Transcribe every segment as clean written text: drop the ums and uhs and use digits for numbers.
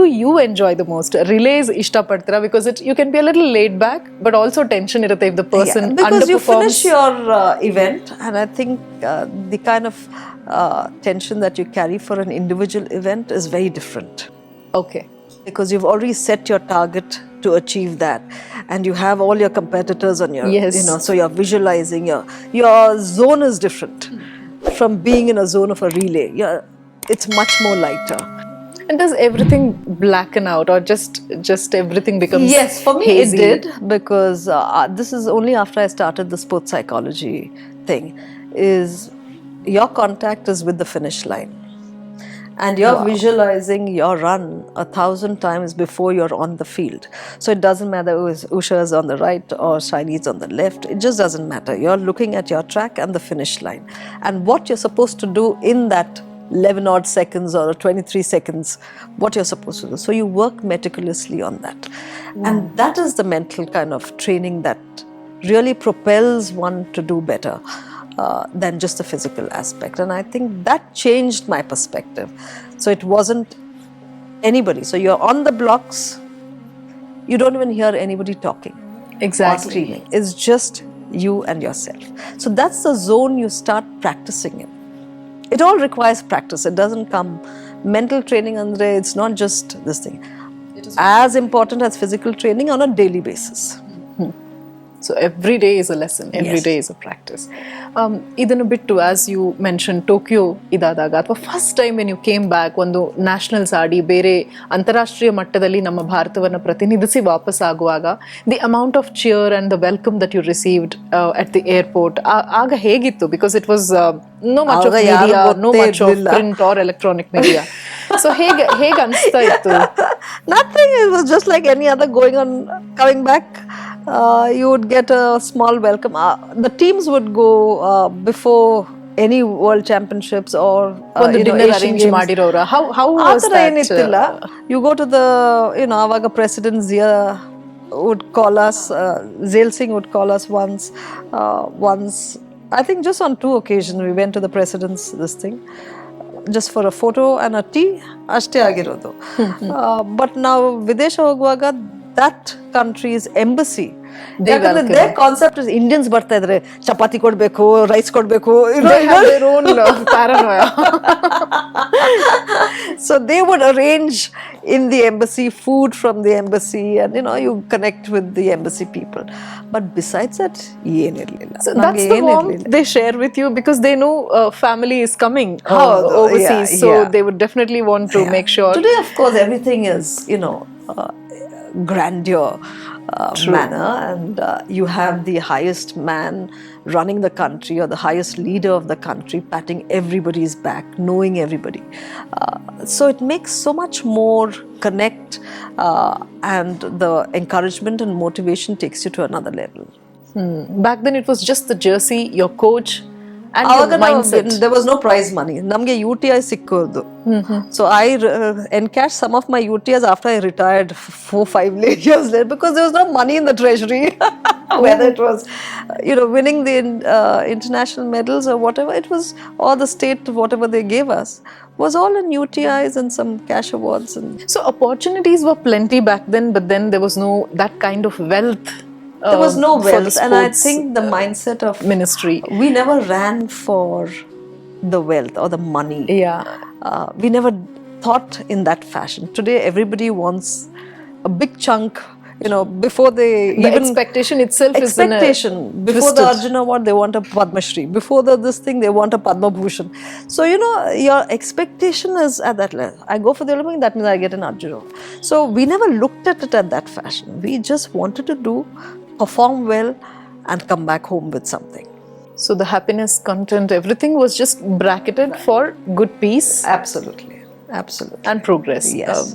you enjoy the most? Relays ishtapadtira because you can be a little laid back, but also tension irutte if the person because you underperforms. finish your event, and I think the kind of tension that you carry for an individual event is very different. Okay. Because you've already set your target to achieve that, and you have all your competitors on your, Yes. so you're visualizing your zone is different from being in a zone of a relay. It's much more lighter. And does everything blacken out, or just everything becomes Yes, for me hazy? it did, because this is only after I started the sports psychology thing, is your contact is with the finish line. And you're visualizing your run 1,000 times before you're on the field. So it doesn't matter Usha is on the right or Shiny is on the left. It just doesn't matter. You're looking at your track and the finish line. And what you're supposed to do in that 11 odd seconds or 23 seconds, what you're supposed to do. So you work meticulously on that. And that is the mental kind of training that really propels one to do better. Than just the physical aspect. And I think that changed my perspective. So it wasn't anybody. So you're on the blocks, you don't even hear anybody talking. Exactly. Or screaming. It's just you and yourself. So that's the zone you start practicing in. It all requires practice. It doesn't come. Mental training, Andre, it's not just this thing. It is as important as physical training on a daily basis. So every day is a lesson, every day is a practice. Idannu bittu, as you mentioned, Tokyo idadaga ಅಥವಾ first time when you came back, ಒಂದು nationals ಆಡಿ ಬೇರೆ ಅಂತಾರಾಷ್ಟ್ರೀಯ ಮಟ್ಟದಲ್ಲಿ ನಮ್ಮ ಭಾರತವನ್ನು ಪ್ರತಿನಿಧಿಸಿ ವಾಪಸ್ ಆಗುವಾಗ, the amount of cheer and the welcome that you received at the airport, ಆಗ ಹೇಗಿತ್ತು? Because it was no much of media, no much of print or electronic media. So ಹೇಗೆ ಅನಿಸ್ತಾ ಇತ್ತು? Nothing. It was just like any other coming back. You would get a small welcome. The teams would go before any world championships or dinner arrange ಮಾಡಿರೋರ. How was that? You go to the, avaga presidents here would call us. Zail Singh would call us once. I think just on 2 occasions we went to the president's just for a photo and a tea. Ashte ಆಗಿರೋದು. But now ವಿದೇಶ ಹೋಗುವಾಗ that country's embassy, their concept is Indians ಬರ್ತಾ ಇದ್ರೆ ಚಪಾತಿ ಕೊಡ್ಬೇಕು, rice ಕೊಡ್ಬೇಕು, they have their own paranoia. So they would arrange in the embassy food from the embassy, and you connect with the embassy people. But besides that, so that's the warmth they share with you, because they know family is coming overseas. So they would definitely want to make sure. Today, of course, everything is grandeur manner, and you have the highest man running the country or the highest leader of the country patting everybody's back, knowing everybody. So it makes so much more connect, and the encouragement and motivation takes you to another level. Back then it was just the jersey, your coach, and your mindset. There was no prize money. Namge UTI sikkodu. So I encashed some of my UTIs after I retired 4-5 years later, because there was no money in the treasury. Whether it was winning the international medals or whatever, it was, or the state, whatever they gave us, was all in UTIs and some cash awards. So opportunities were plenty back then, but then there was no that kind of wealth. There was no wealth, and I think the mindset of ministry, we never ran for the wealth or the money. We never thought in that fashion. Today everybody wants a big chunk, before they expectation itself is before the Arjuna Award they want a Padma Shri, before this thing they want a Padma Bhushan. So your expectation is at that level. I go for the Olympic, that means I get an Arjuna. So we never looked at it at that fashion. We just wanted to perform well and come back home with something. So the happiness, content, everything was just bracketed for good peace. Absolutely. And progress. Yes.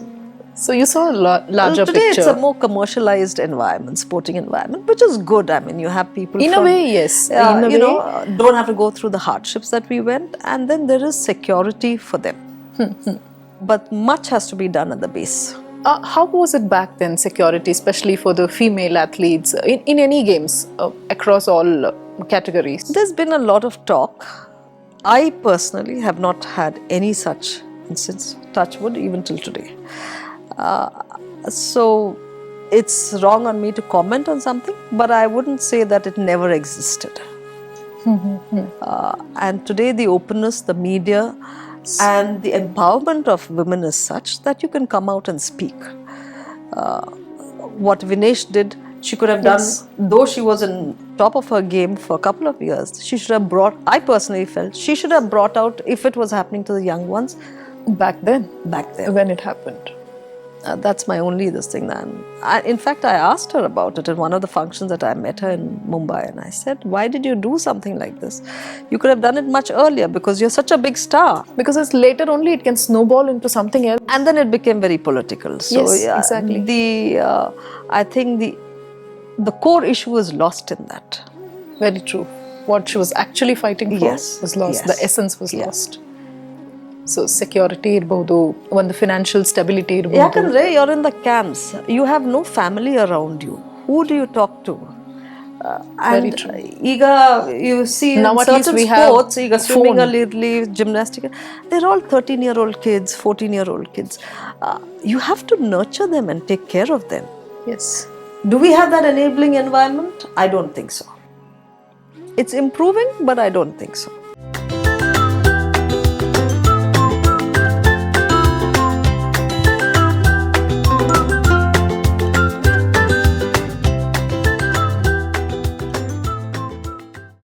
So you saw a larger today picture. It's a more commercialized environment, sporting environment, which is good. I mean, you have people in a way, yes. Don't have to go through the hardships that we went, and then there is security for them. But much has to be done at the base. How was it back then, security, especially for the female athletes in any games across all categories? There's been a lot of talk. I personally have not had any such instance, touch wood, even till today. So it's wrong on me to comment on something, but I wouldn't say that it never existed. And today the openness, the media, and the empowerment of women is such that you can come out and speak. What Vinesh did, she could have done, though she was in top of her game for a couple of years. She should have brought, I personally felt, she should have brought out, if it was happening to the young ones, Back then, when it happened. That's my only this thing. In fact, I asked her about it in one of the functions that I met her in Mumbai, and I said, why did you do something like this? You could have done it much earlier because you're such a big star. Because it's later only it can snowball into something else. And then it became very political. So Yes, exactly. I think the core issue is lost in that. Very true. What she was actually fighting for was lost. Yes. The essence was lost. So security irbodu, ಒಂದು financial stability irbodu. ಯಾಕಂದ್ರೆ you're in the camps. You have no family around you. Who do you talk to? Very And true. ಈಗ you see Now in at least certain we have sports, ಈಗ swimming phone. ಅಲ್ಲಿ gymnastics, they're all 13-year-old kids, 14-year-old kids. You have to nurture them and take care of them. Yes. Do we have that enabling environment? I don't think so. It's improving, but I don't think so.